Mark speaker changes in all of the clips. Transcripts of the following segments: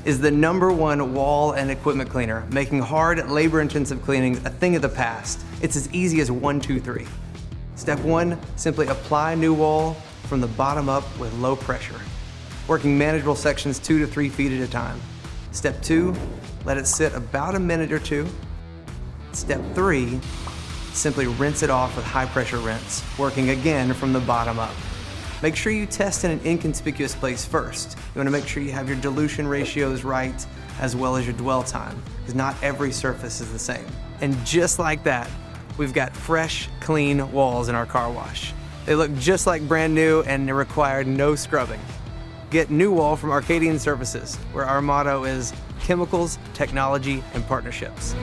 Speaker 1: is the #1 wall and equipment cleaner, making hard, labor-intensive cleaning a thing of the past. It's as easy as 1, 2, 3. Step 1, simply apply new wall from the bottom up with low pressure, working manageable sections 2 to 3 feet at a time. Step 2, let it sit about a minute or 2. Step 3, simply rinse it off with high pressure rinse, working again from the bottom up. Make sure you test in an inconspicuous place first. You want to make sure you have your dilution ratios right, as well as your dwell time, because not every surface is the same. And just like that, we've got fresh, clean walls in our car wash. They look just like brand new and they require no scrubbing. Get new wall from Arcadian Services, where our motto is chemicals, technology, and partnerships.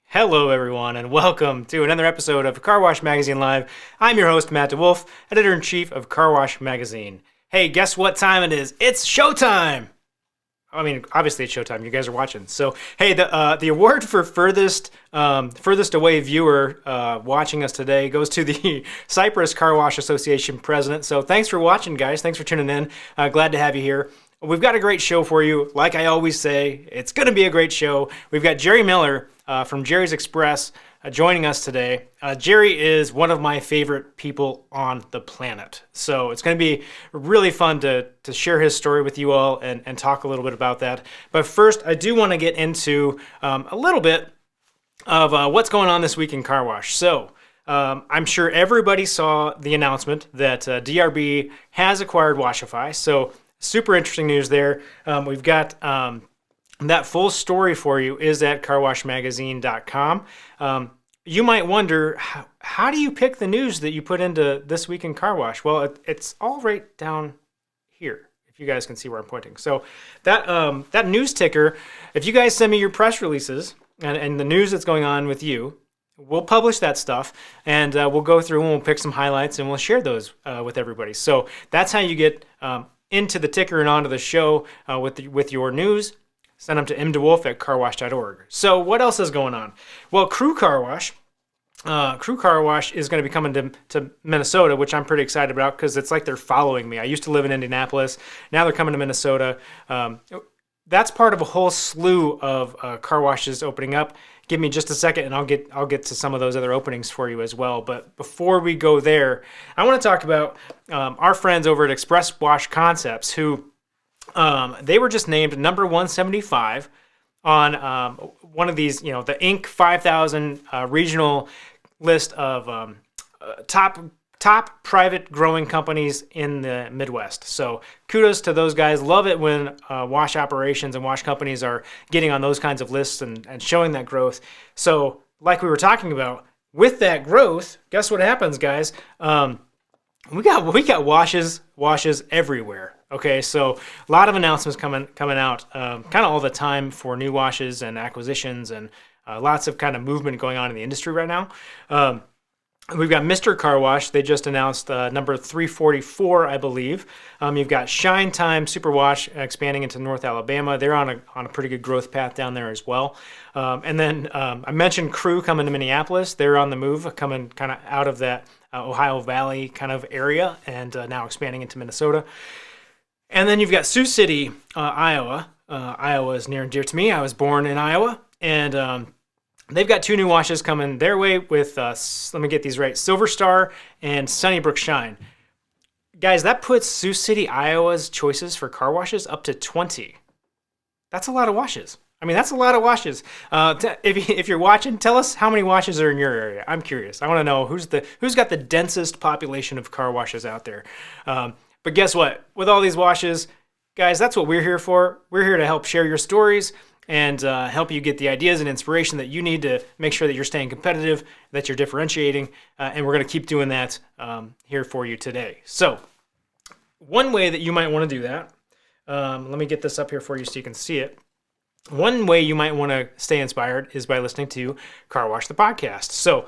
Speaker 2: Hello everyone, and welcome to another episode of Car Wash Magazine Live. I'm your host, Matt DeWolf, Editor-in-Chief of Car Wash Magazine. Hey, guess what time it is? It's showtime! I mean, obviously it's showtime. You guys are watching. So, hey, the award for furthest away viewer watching us today goes to the Cypress Car Wash Association president. So thanks for watching, guys. Thanks for tuning in. Glad to have you here. We've got a great show for you. Like I always say, it's going to be a great show. We've got Jerry Miller from Jerry's Express joining us today. Jerry is one of my favorite people on the planet. So it's going to be really fun to share his story with you all and talk a little bit about that. But first, I do want to get into a little bit of what's going on this week in car wash. So I'm sure everybody saw the announcement that DRB has acquired Washify. So super interesting news there. We've got that full story for you is at carwashmagazine.com. You might wonder, how do you pick the news that you put into This Week in Car Wash? Well, it's all right down here, if you guys can see where I'm pointing. So that news ticker, if you guys send me your press releases and the news that's going on with you, we'll publish that stuff, and we'll go through and we'll pick some highlights and we'll share those with everybody. So that's how you get into the ticker and onto the show with your news. Send them to mdewolf at carwash.org. So what else is going on? Well, Crew Car Wash is going to be coming to Minnesota, which I'm pretty excited about because it's like they're following me. I used to live in Indianapolis. Now they're coming to Minnesota. That's part of a whole slew of car washes opening up. Give me just a second, and I'll get to some of those other openings for you as well. But before we go there, I want to talk about our friends over at Express Wash Concepts, who they were just named number 175 on one of these, the Inc. 5000 regional list of top private growing companies in the Midwest. So kudos to those guys. Love it when wash operations and wash companies are getting on those kinds of lists and showing that growth. So like we were talking about, with that growth, guess what happens, guys? We got washes everywhere. Okay, so a lot of announcements coming out kind of all the time for new washes and acquisitions, and lots of kind of movement going on in the industry right now. We've got Mr. Car Wash. They just announced number 344, I believe. You've got Shine Time Super Wash expanding into North Alabama. They're on a pretty good growth path down there as well. And then I mentioned Crew coming to Minneapolis. They're on the move, coming kind of out of that Ohio Valley kind of area and now expanding into Minnesota. And then you've got Sioux City, Iowa. Iowa is near and dear to me. I was born in Iowa, and they've got 2 new washes coming their way with, let me get these right, Silver Star and Sunnybrook Shine. Guys, that puts Sioux City, Iowa's choices for car washes up to 20. That's a lot of washes. I mean, that's a lot of washes. If you're watching, tell us how many washes are in your area. I'm curious. I want to know who's got the densest population of car washes out there. But guess what? With all these washes, guys, that's what we're here for. We're here to help share your stories and help you get the ideas and inspiration that you need to make sure that you're staying competitive, that you're differentiating, and we're going to keep doing that here for you today. So one way that you might want to do that, let me get this up here for you so you can see it. One way you might want to stay inspired is by listening to Car Wash the podcast. So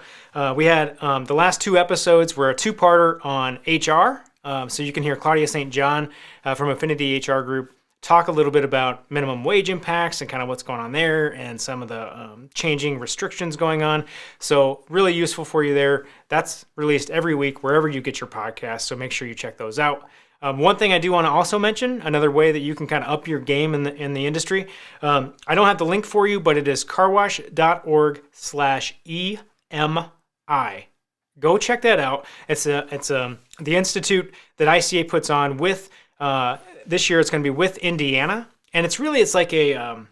Speaker 2: we had the last 2 episodes were a 2-parter on HR. So you can hear Claudia St. John from Affinity HR Group talk a little bit about minimum wage impacts and kind of what's going on there and some of the changing restrictions going on. So really useful for you there. That's released every week wherever you get your podcasts. So make sure you check those out. One thing I do want to also mention, another way that you can kind of up your game in the industry. I don't have the link for you, but it is carwash.org/EMI. Go check that out. It's the institute that ICA puts on with this year. It's going to be with Indiana, and it's like a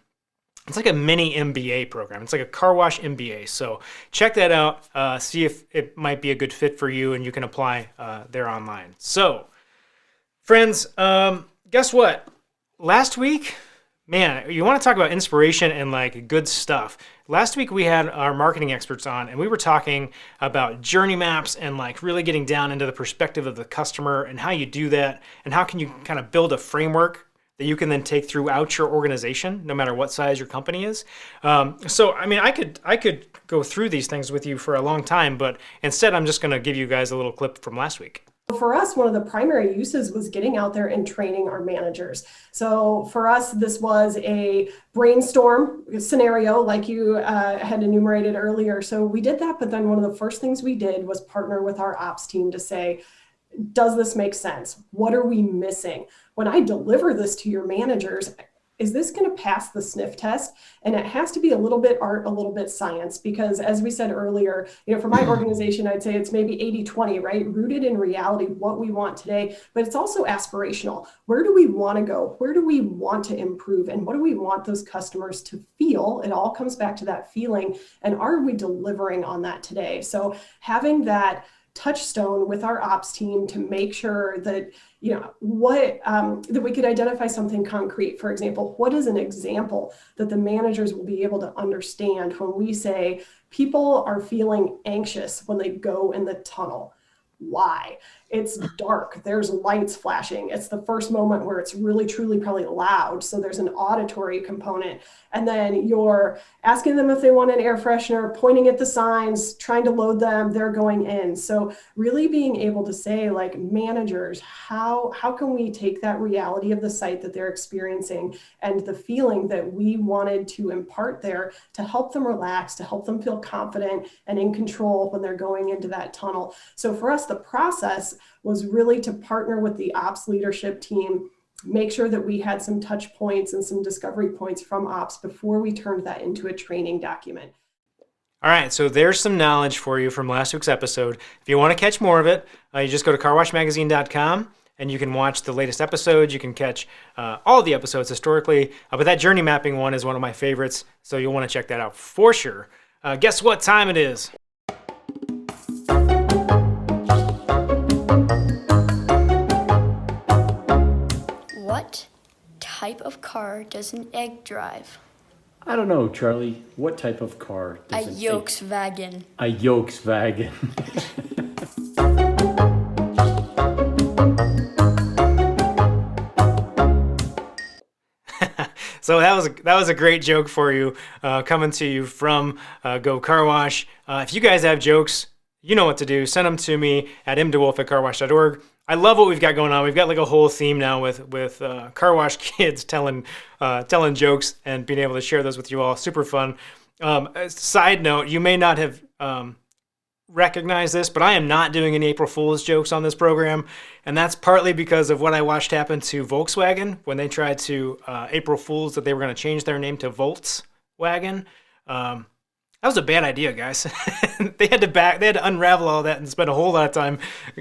Speaker 2: mini MBA program. It's like a car wash MBA. So check that out. See if it might be a good fit for you, and you can apply there online. So, friends, guess what? Last week, man, you want to talk about inspiration and like good stuff. Last week we had our marketing experts on, and we were talking about journey maps and like really getting down into the perspective of the customer and how you do that and how can you kind of build a framework that you can then take throughout your organization, no matter what size your company is. So, I mean, I could go through these things with you for a long time, but instead I'm just going to give you guys a little clip from last week.
Speaker 3: For us, one of the primary uses was getting out there and training our managers. So for us, this was a brainstorm scenario like you had enumerated earlier. So we did that, but then one of the first things we did was partner with our ops team to say, does this make sense? What are we missing? When I deliver this to your managers, is this going to pass the sniff test? And it has to be a little bit art, a little bit science, because as we said earlier, for my organization, I'd say it's maybe 80-20, right? Rooted in reality, what we want today, but it's also aspirational. Where do we want to go? Where do we want to improve? And what do we want those customers to feel? It all comes back to that feeling. And are we delivering on that today? So having that touchstone with our ops team to make sure that that we could identify something concrete. For example, what is an example that the managers will be able to understand when we say people are feeling anxious when they go in the tunnel? Why? It's dark. There's lights flashing. It's the first moment where it's really, truly probably loud. So there's an auditory component. And then you're asking them if they want an air freshener, pointing at the signs, trying to load them, they're going in. So really being able to say, like, managers, how can we take that reality of the site that they're experiencing and the feeling that we wanted to impart there to help them relax, to help them feel confident and in control when they're going into that tunnel. So for us, the process was really to partner with the ops leadership team, make sure that we had some touch points and some discovery points from ops before we turned that into a training document.
Speaker 2: All right, so there's some knowledge for you from last week's episode. If you want to catch more of it, you just go to carwashmagazine.com and you can watch the latest episodes. You can catch all the episodes historically, but that journey mapping one is one of my favorites, so you'll want to check that out for sure. Guess what time it is?
Speaker 4: What type of car does an egg drive?
Speaker 5: I don't know, Charlie. What type of car does
Speaker 4: A Volkswagen.
Speaker 5: A Volkswagen.
Speaker 2: So that was a great joke for you, coming to you from Go Car Wash. If you guys have jokes, you know what to do. Send them to me at mdewolf@carwash.org. I love what we've got going on. We've got like a whole theme now with car wash kids telling jokes and being able to share those with you all. Super fun. Side note, you may not have recognized this, but I am not doing any April Fool's jokes on this program, and that's partly because of what I watched happen to Volkswagen when they tried to April Fool's that they were going to change their name to Volkswagen. That was a bad idea, guys. They had to unravel all that and spend a whole lot of time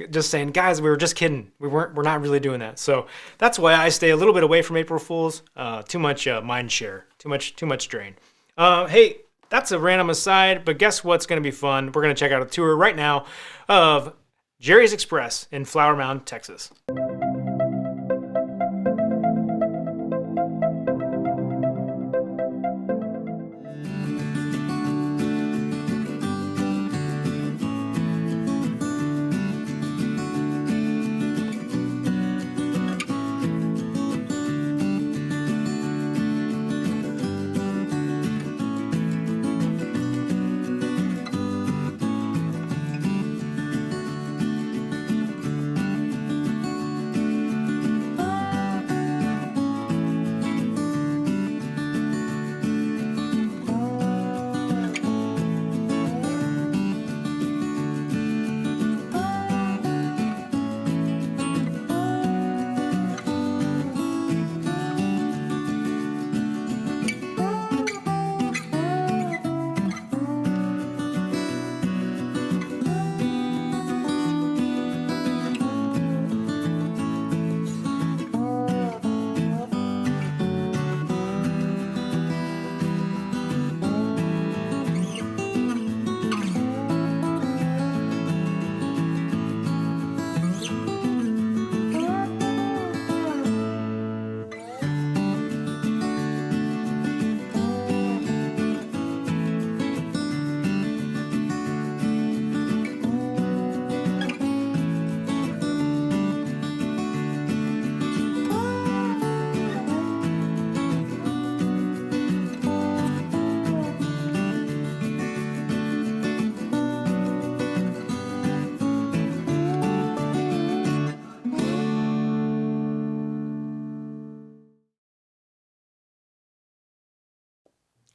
Speaker 2: just saying, guys, we were just kidding. We're not really doing that. So that's why I stay a little bit away from April Fools. Too much mind share, too much drain. Hey, that's a random aside, but guess what's going to be fun? We're going to check out a tour right now of Jerry's Express in Flower Mound, Texas.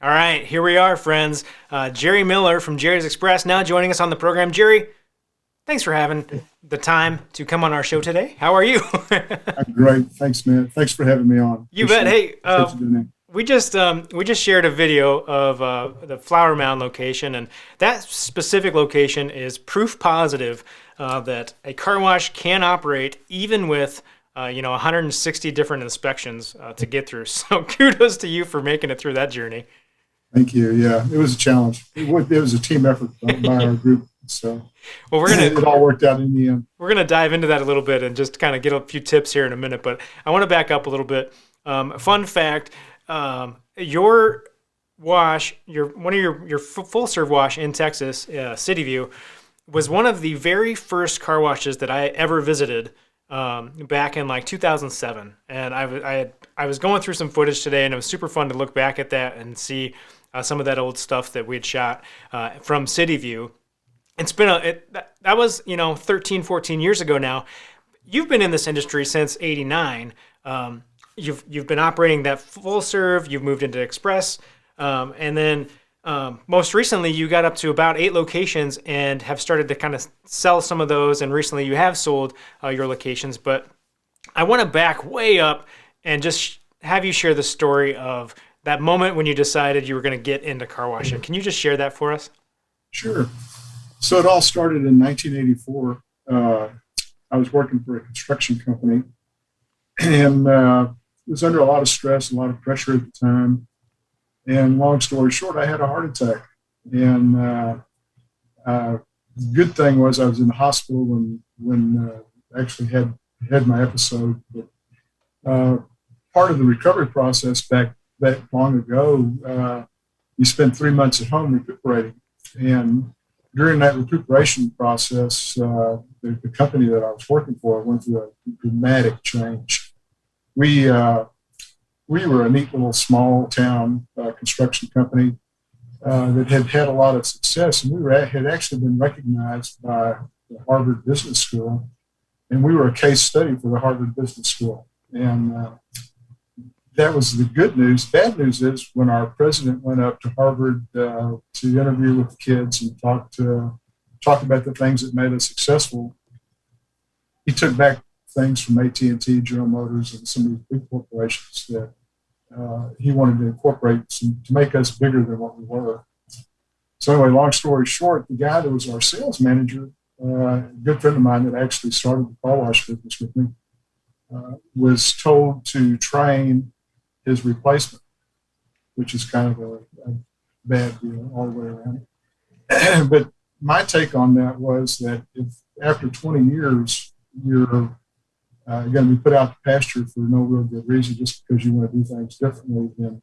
Speaker 2: All right, here we are, friends. Jerry Miller from Jerry's Express now joining us on the program. Jerry, thanks for having the time to come on our show today. How are you?
Speaker 6: I'm great. Thanks, man. Thanks for having me on.
Speaker 2: You bet. Hey,
Speaker 6: Thanks for doing that.
Speaker 2: we just shared a video of the Flower Mound location, and that specific location is proof positive that a car wash can operate even with 160 different inspections to get through. So kudos to you for making it through that journey.
Speaker 6: Thank you. Yeah, it was a challenge. It was a team effort by our group. So
Speaker 2: Well,
Speaker 6: it all worked out in the end.
Speaker 2: We're gonna dive into that a little bit and just kind of get a few tips here in a minute. But I want to back up a little bit. Fun fact: your wash, one of your full serve wash in Texas, City View, was one of the very first car washes that I ever visited back in like 2007. And I was going through some footage today, and it was super fun to look back at that and see some of that old stuff that we had shot from City View. It's been that was 13, 14 years ago now. You've been in this industry since '89. You've been operating that full serve. You've moved into Express, and then most recently you got up to about 8 locations and have started to kind of sell some of those. And recently you have sold your locations. But I want to back way up and just have you share the story of that moment when you decided you were going to get into car washing. Can you just share that for us?
Speaker 6: Sure. So it all started in 1984. I was working for a construction company, and was under a lot of stress, a lot of pressure at the time. And long story short, I had a heart attack. And the good thing was I was in the hospital when I actually had my episode. But part of the recovery process back that long ago, you spent 3 months at home recuperating. And during that recuperation process, the company that I was working for went through a dramatic change. We were a neat little small town construction company that had had a lot of success, and had actually been recognized by the Harvard Business School, and we were a case study for the Harvard Business School. And that was the good news. Bad news is when our president went up to Harvard to interview with kids and talk about the things that made us successful, he took back things from AT&T, General Motors, and some of these big corporations that he wanted to incorporate to make us bigger than what we were. So anyway, long story short, the guy that was our sales manager, a good friend of mine that actually started the car wash business with me, was told to train his replacement, which is kind of a bad deal all the way around. But my take on that was that if after 20 years you're going to be put out to pasture for no real good reason, just because you want to do things differently, then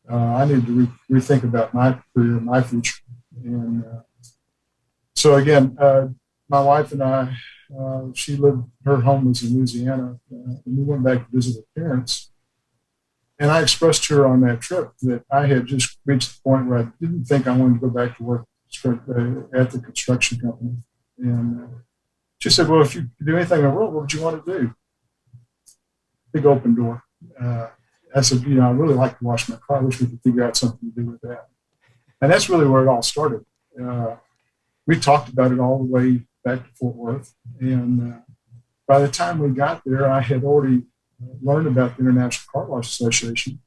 Speaker 6: I need to rethink about my career, my future. And so again, my wife and I, her home was in Louisiana, and we went back to visit her parents. And I expressed to her on that trip that I had just reached the point where I didn't think I wanted to go back to work at the construction company. And she said, well, if you could do anything in the world, what would you want to do? Big open door. I said, I really like to wash my car. I wish we could figure out something to do with that. And that's really where it all started. We talked about it all the way back to Fort Worth. And by the time we got there, I had already learned about the International Car Wash Association.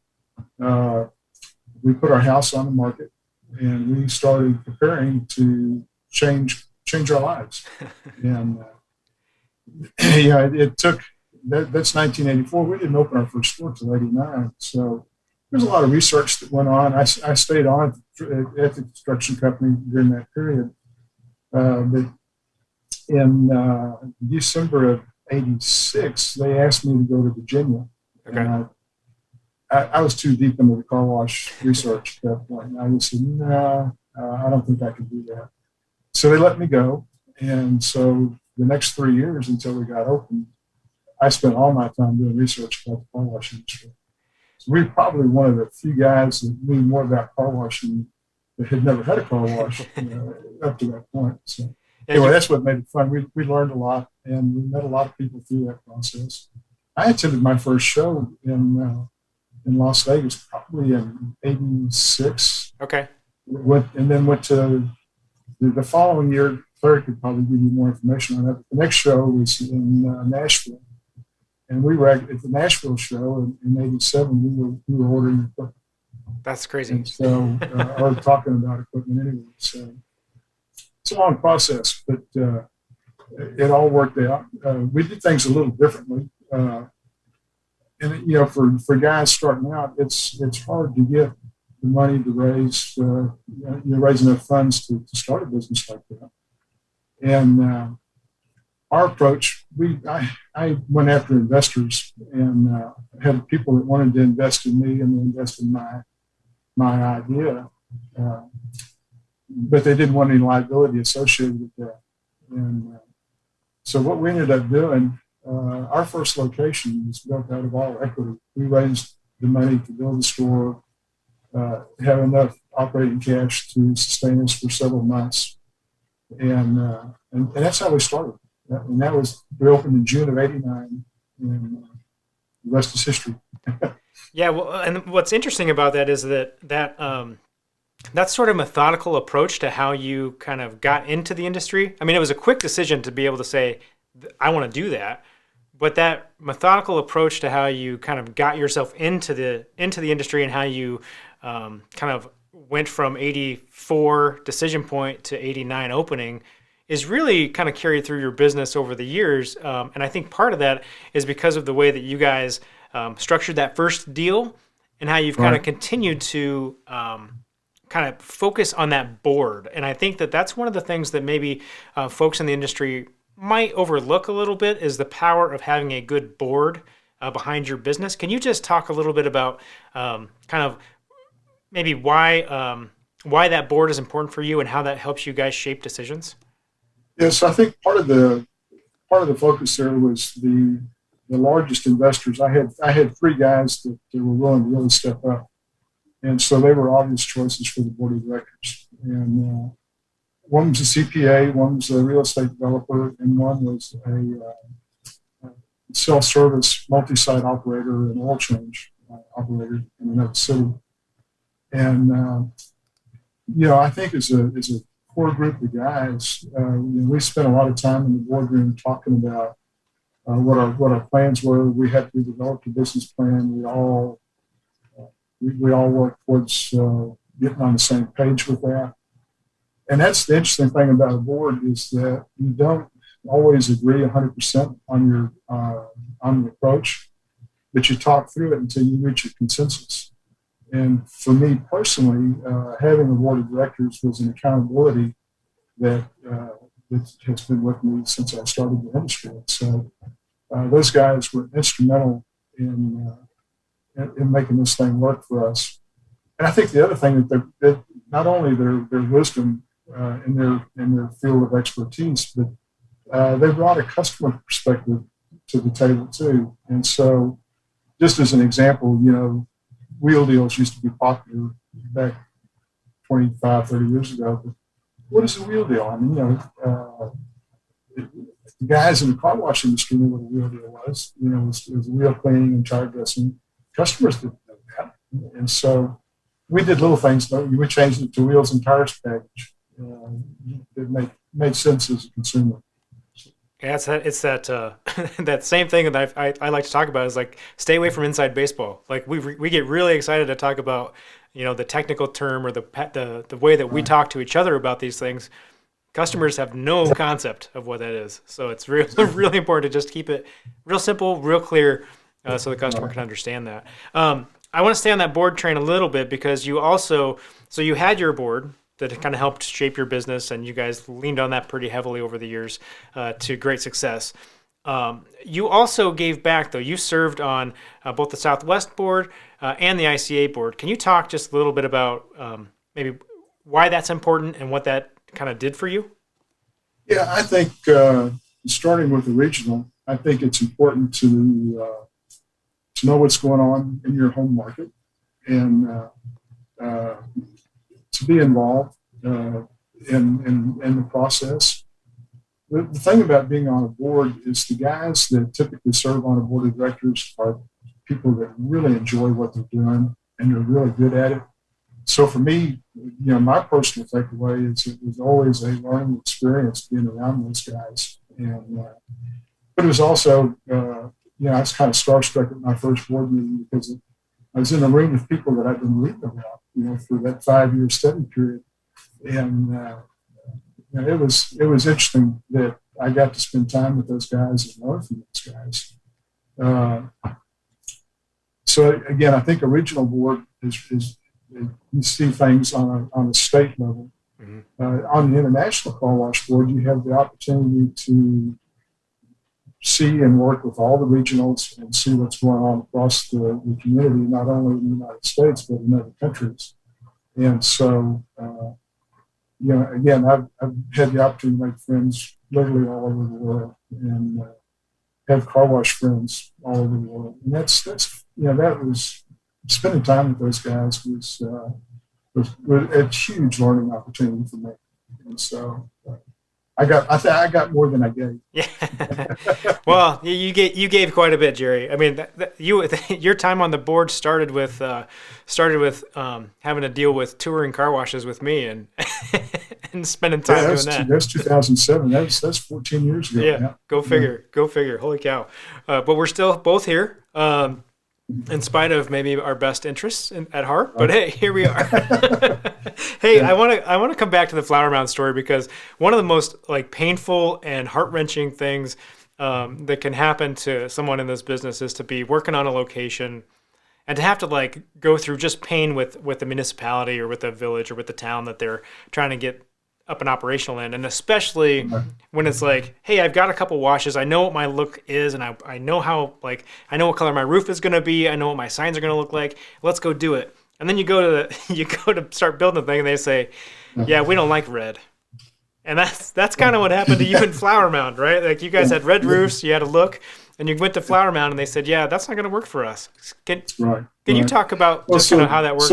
Speaker 6: We put our house on the market, and we started preparing to change our lives. And it took that's 1984. We didn't open our first store until '89. So there's a lot of research that went on. I stayed on at the construction company during that period. But in December of '86, they asked me to go to Virginia.
Speaker 2: Okay.
Speaker 6: And I was too deep into the car wash research at that point. And I just said, no, I don't think I can do that. So they let me go. And so the next 3 years until we got open, I spent all my time doing research about the car wash industry. So we were probably one of the few guys that knew more about car washing that had never had a car wash up to that point. So anyway, that's what made it fun. We learned a lot, and we met a lot of people through that process. I attended my first show in in Las Vegas, probably in '86.
Speaker 2: Okay.
Speaker 6: And then went to the following year. Claire could probably give you more information on that. The next show was in Nashville, and we were at the Nashville show in '87. We were ordering equipment.
Speaker 2: That's crazy.
Speaker 6: And so I was talking about equipment anyway. So it's a long process, but it all worked out. We did things a little differently. And you know, for guys starting out, it's hard to get the money to raise raise enough funds to start a business like that. And our approach, I went after investors and had people that wanted to invest in me and invest in my idea, but they didn't want any liability associated with that. And so what we ended up doing, our first location was built out of all equity. We raised the money to build the store, have enough operating cash to sustain us for several months, and that's how we started. And we opened in June of '89, and the rest is history.
Speaker 2: Yeah, well, and what's interesting about that is that sort of methodical approach to how you kind of got into the industry. I mean, it was a quick decision to be able to say, I want to do that. But that methodical approach to how you kind of got yourself into the industry and how you kind of went from '84 decision point to '89 opening is really kind of carried through your business over the years. And I think part of that is because of the way that you guys structured that first deal and how you've kind of continued to kind of focus on that board. And I think that that's one of the things that maybe folks in the industry might overlook a little bit is the power of having a good board behind your business. Can you just talk a little bit about kind of maybe why that board is important for you and how that helps you guys shape decisions?
Speaker 6: Yes, I think part of the focus there was the largest investors. I had three guys that were willing to really step up, and so they were obvious choices for the board of directors. And one was a CPA, one was a real estate developer, and one was a self-service multi-site operator and oil change operator in another city. And I think as a core group of guys, we spent a lot of time in the boardroom talking about what our plans were. We had to develop a business plan. We all worked towards getting on the same page with that. And that's the interesting thing about a board is that you don't always agree 100% on the approach, but you talk through it until you reach a consensus. And for me personally, having a board of directors was an accountability that has been with me since I started the industry. So those guys were instrumental in making this thing work for us. And I think the other thing that not only their wisdom in their field of expertise, but they brought a customer perspective to the table too. And so, just as an example, wheel deals used to be popular back 25, 30 years ago. But what is a wheel deal? I mean, the guys in the car wash industry knew what a wheel deal was. It was wheel cleaning and tire dressing. Customers didn't know that. And so we did little things. We changed it to wheels and tires package. It made sense as a consumer.
Speaker 2: Yeah, it's that that same thing that I like to talk about is like stay away from inside baseball. Like we get really excited to talk about the technical term or the way that we talk to each other about these things. Customers have no concept of what that is, so it's really important to just keep it real simple, real clear, so the customer can understand that. I want to stay on that board train a little bit because you had your board that kind of helped shape your business, and you guys leaned on that pretty heavily over the years to great success. You also gave back, though. You served on both the Southwest board and the ICA board. Can you talk just a little bit about maybe why that's important and what that kind of did for you?
Speaker 6: Yeah, I think starting with the regional, I think it's important to know what's going on in your home market and to be involved in the process. The thing about being on a board is the guys that typically serve on a board of directors are people that really enjoy what they're doing and they're really good at it. So for me, my personal takeaway is it was always a learning experience being around those guys. And but it was also, I was kind of starstruck at my first board meeting because I was in a room with people that I've been reading about, for that 5-year study period. And it was interesting that I got to spend time with those guys and learn from those guys. So again, I think a regional board is you see things on a state level. Mm-hmm. On the international car wash board, you have the opportunity to see and work with all the regionals and see what's going on across the community, not only in the United States, but in other countries. And so, again, I've had the opportunity to make friends literally all over the world and have car wash friends all over the world. And that's that was spending time with those guys was a huge learning opportunity for me. And so I got more than I gave.
Speaker 2: Yeah. Well, you gave quite a bit, Jerry. I mean, your time on the board started with having to deal with touring car washes with me and and spending time doing that.
Speaker 6: That's 2007. That's 14 years ago.
Speaker 2: Yeah. Go figure. Yeah. Go figure. Holy cow. But we're still both here. In spite of maybe our best interests at heart, but hey, here we are. Hey, I want to come back to the Flower Mound story because one of the most painful and heart-wrenching things that can happen to someone in this business is to be working on a location and to have to go through just pain with the municipality or with the village or with the town that they're trying to get up and operational in, and especially when it's hey, I've got a couple washes, I know what my look is, and I know how I know what color my roof is going to be, I know what my signs are going to look like. Let's go do it. And then you go to start building the thing, and they say, yeah, we don't like red. And that's kind of what happened to you in Flower Mound, right? You guys had red roofs, you had a look, and you went to Flower Mound, and they said, yeah, that's not going to work for us. Can you talk about kind of how that worked?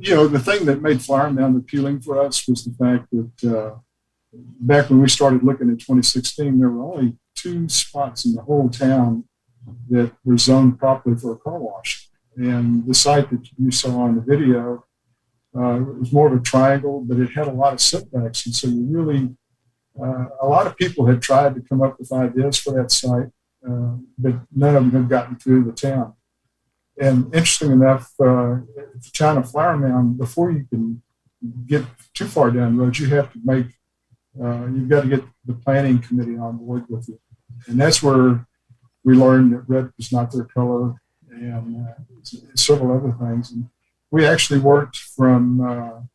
Speaker 6: So the thing that made Flower Mound appealing for us was the fact that back when we started looking in 2016, there were only 2 spots in the whole town that were zoned properly for a car wash. And the site that you saw on the video, it was more of a triangle, but it had a lot of setbacks. And so you really, a lot of people had tried to come up with ideas for that site, but none of them had gotten through the town. And interesting enough, the town of Flower Mound, before you can get too far down the road, you have to you've got to get the planning committee on board with you. And that's where we learned that red was not their color and several other things. And we actually worked from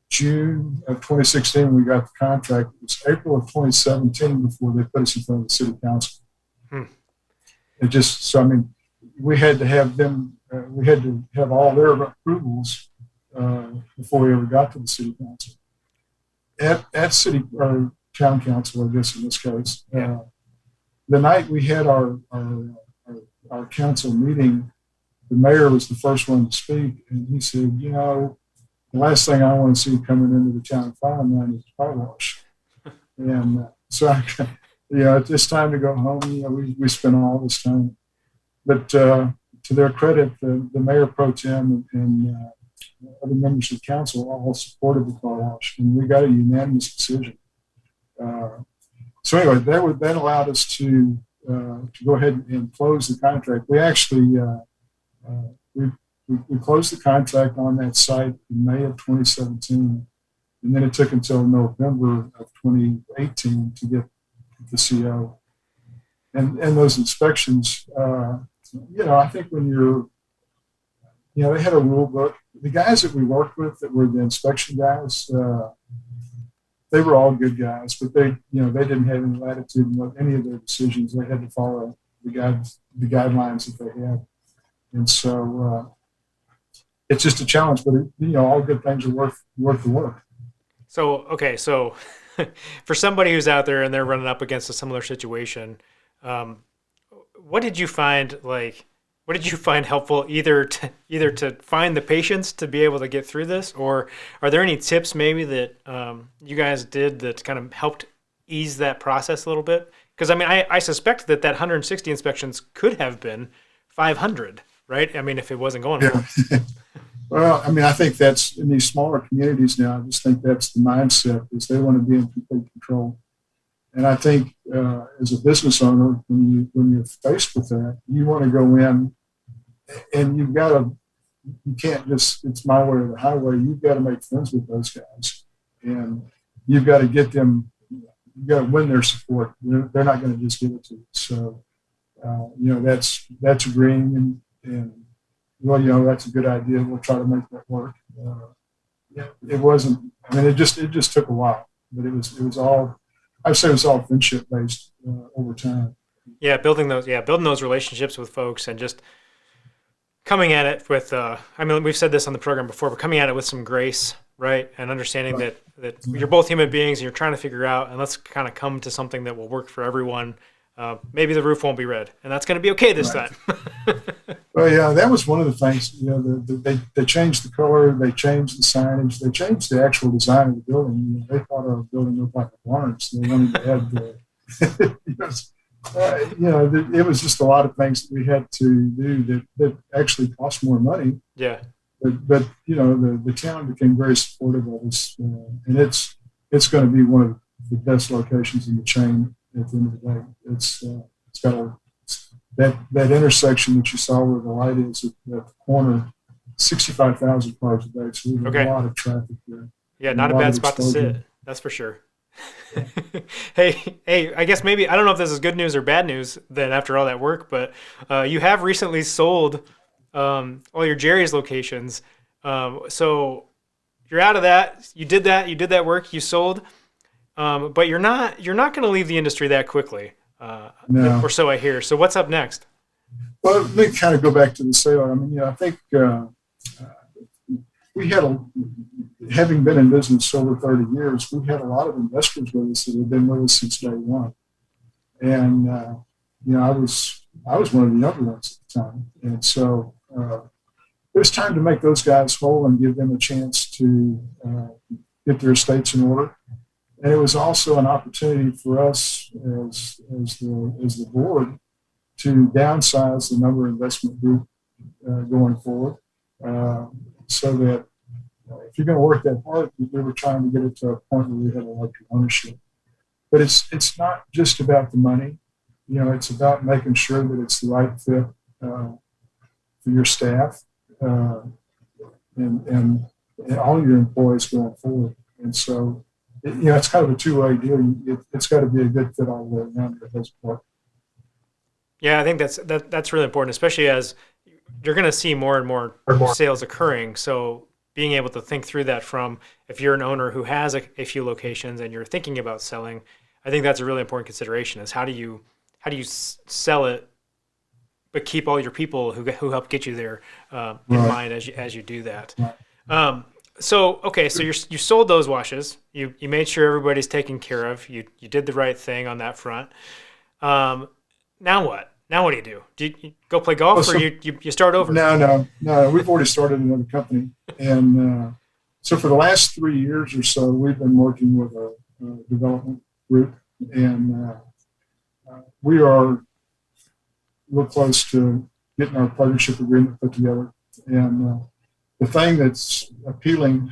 Speaker 6: June of 2016, we got the contract. It was April of 2017 before they put us in front of the city council. It just, we had to have them, we had to have all their approvals before we ever got to the city council. At city or town council, I guess in this case, the night we had our council meeting, the mayor was the first one to speak, and he said, the last thing I want to see coming into the town of Flower Mound is a car wash. And so, it's time to go home. We spent all this time. But to their credit, the mayor pro tem and other members of council all supported the car wash, and we got a unanimous decision. So anyway, that allowed us to go ahead and close the contract. We actually we closed the contract on that site in May of 2017, and then it took until November of 2018 to get the CO. And those inspections, I think when you're, they had a rule book. The guys that we worked with that were the inspection guys, they were all good guys, but they didn't have any latitude in any of their decisions. They had to follow the guidelines that they had. And so it's just a challenge, but all good things are worth the work. So,
Speaker 2: okay. So for somebody who's out there and they're running up against a similar situation, what did you find helpful either to find the patience to be able to get through this, or are there any tips maybe that you guys did that kind of helped ease that process a little bit? Because I mean, I suspect that 160 inspections could have been 500, right? I mean, if it wasn't going well.
Speaker 6: Yeah. Well, I mean, I think that's in these smaller communities now. I just think that's the mindset is they want to be in complete control. And I think as a business owner, when you're faced with that, you want to go in and you can't just, it's my way or the highway. You've got to make friends with those guys, and you've got to get them, you've got to win their support. They're not going to just give it to you. So, that's agreeing and well, that's a good idea. We'll try to make that work. It wasn't, I mean, it just took a while, but it was all, I'd say it was all friendship based over time.
Speaker 2: Yeah. Building those relationships with folks and just coming at it with, I mean, we've said this on the program before, but coming at it with some grace, right? And understanding that you're both human beings and you're trying to figure out, and let's kind of come to something that will work for everyone. Maybe the roof won't be red, and that's going to be okay this time.
Speaker 6: Well, yeah, that was one of the things. They changed the color, they changed the signage, they changed the actual design of the building. They thought our building looked like a barn, so they wanted to add it was just a lot of things that we had to do that actually cost more money.
Speaker 2: Yeah.
Speaker 6: But the town became very supportive of us, and it's going to be one of the best locations in the chain. At the end of the day, it's got that intersection that you saw where the light is at the corner, 65,000 cars a day. So we have a lot of traffic there.
Speaker 2: Yeah, not a bad spot to sit. That's for sure. Hey, I guess maybe, I don't know if this is good news or bad news then after all that work, but you have recently sold all your Jerry's locations. So you're out of that. You did that work. You sold. But you're not going to leave the industry that quickly,
Speaker 6: No.
Speaker 2: or so I hear. So what's up next?
Speaker 6: Well, let me kind of go back to the sale. I mean, I think we had having been in business over 30 years, we had a lot of investors with us that have been with us since day one. And, I was one of the younger ones at the time. And so it was time to make those guys whole and give them a chance to get their estates in order. And it was also an opportunity for us as the board to downsize the number of investment group going forward, so that if you're going to work that hard, we were trying to get it to a point where we had a larger ownership. But it's not just about the money. It's about making sure that it's the right fit for your staff and all your employees going forward. And so, it's kind of a two-way deal. It's got to be a good fit all the way around for this part.
Speaker 2: Yeah, I think that's really important, especially as you're going to see more and more sales occurring. So being able to think through that from, if you're an owner who has a few locations and you're thinking about selling, I think that's a really important consideration. Is how do you sell it, but keep all your people who help get you there in mind as you do that.
Speaker 6: Right.
Speaker 2: So you sold those washes. You made sure everybody's taken care of. You did the right thing on that front. Now what? Now what do you do? Do you go play golf, or you start over?
Speaker 6: No. We've already started another company, and so for the last 3 years or so, we've been working with a development group, and we're close to getting our partnership agreement put together, and. The thing that's appealing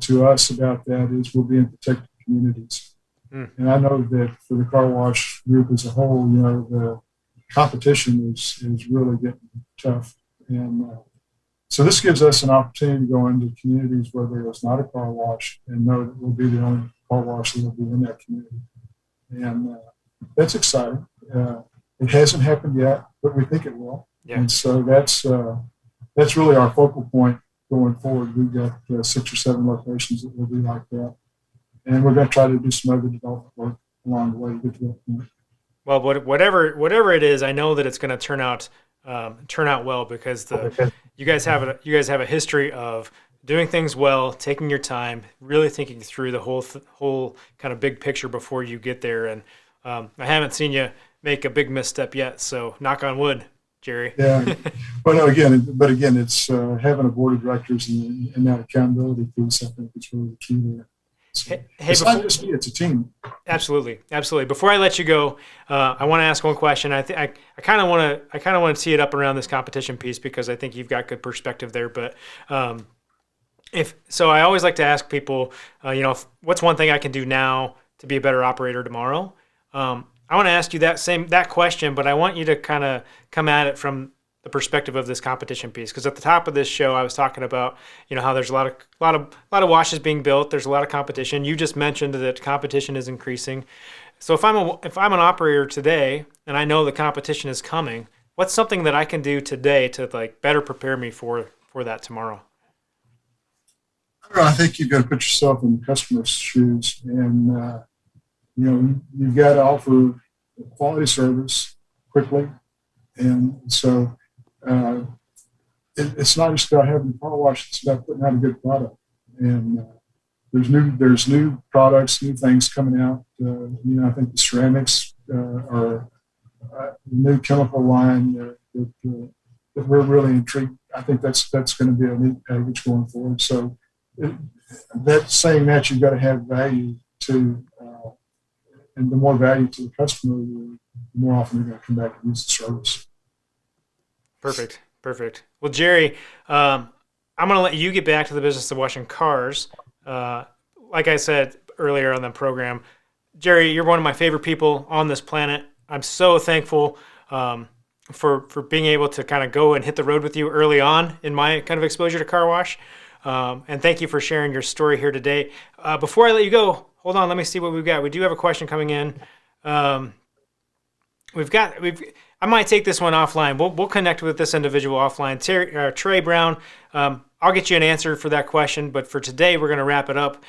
Speaker 6: to us about that is we'll be in protected communities. And I know that for the car wash group as a whole, the competition is really getting tough. And so this gives us an opportunity to go into communities where there is not a car wash and know that we'll be the only car wash that will be in that community. And that's exciting. It hasn't happened yet, but we think it will. Yeah. And so that's really our focal point. Going forward, we've got 6 or 7 locations that will be like that, and we're going to try to do some other development work along the way to get to that point.
Speaker 2: Well, whatever it is, I know that it's going to turn out well because you guys have a history of doing things well, taking your time, really thinking through the whole kind of big picture before you get there. And I haven't seen you make a big misstep yet, so knock on wood. Jerry.
Speaker 6: Yeah. Well, no, it's having a board of directors and that accountability piece. I think is really the key there. So
Speaker 2: Hey,
Speaker 6: it's
Speaker 2: before-
Speaker 6: not just me; it's a team.
Speaker 2: Absolutely, absolutely. Before I let you go, I want to ask one question. I kind of want to tee it up around this competition piece because I think you've got good perspective there. But if so, I always like to ask people, what's one thing I can do now to be a better operator tomorrow? I want to ask you that question, but I want you to kind of come at it from the perspective of this competition piece, because at the top of this show I was talking about how there's a lot of washes being built. There's a lot of competition. You just mentioned that competition is increasing. So if I'm an operator today and I know the competition is coming, what's something that I can do today to better prepare me for that tomorrow?
Speaker 6: I think you've got to put yourself in the customer's shoes, and you've got to offer quality service quickly, and so. It's not just about having a car wash; it's about putting out a good product. And there's new products, new things coming out. I think the ceramics are a new chemical line that we're really intrigued. I think that's going to be a neat package going forward. So that's saying that you've got to have value to, and the more value to the customer, the more often they're going to come back and use the service.
Speaker 2: Perfect. Well, Jerry, I'm going to let you get back to the business of washing cars. Like I said earlier on the program, Jerry, you're one of my favorite people on this planet. I'm so thankful for being able to kind of go and hit the road with you early on in my kind of exposure to car wash. And thank you for sharing your story here today. Before I let you go, hold on, let me see what we've got. We do have a question coming in. I might take this one offline. We'll connect with this individual offline. Trey Brown, I'll get you an answer for that question. But for today, we're going to wrap it up.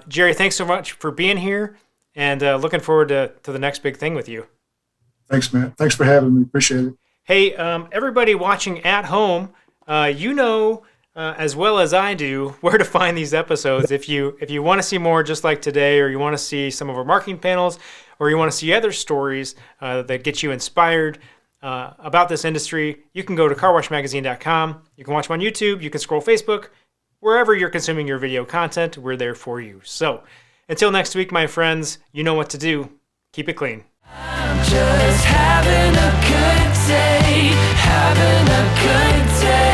Speaker 2: Jerry, thanks so much for being here, and looking forward to the next big thing with you.
Speaker 6: Thanks, Matt. Thanks for having me. Appreciate it.
Speaker 2: Hey, everybody watching at home, as well as I do, where to find these episodes. If you want to see more just like today, or you want to see some of our marketing panels, or you want to see other stories that get you inspired about this industry, you can go to carwashmagazine.com. You can watch them on YouTube. You can scroll Facebook. Wherever you're consuming your video content, we're there for you. So until next week, my friends, you know what to do. Keep it clean.
Speaker 7: I'm just having a good day, having a good day.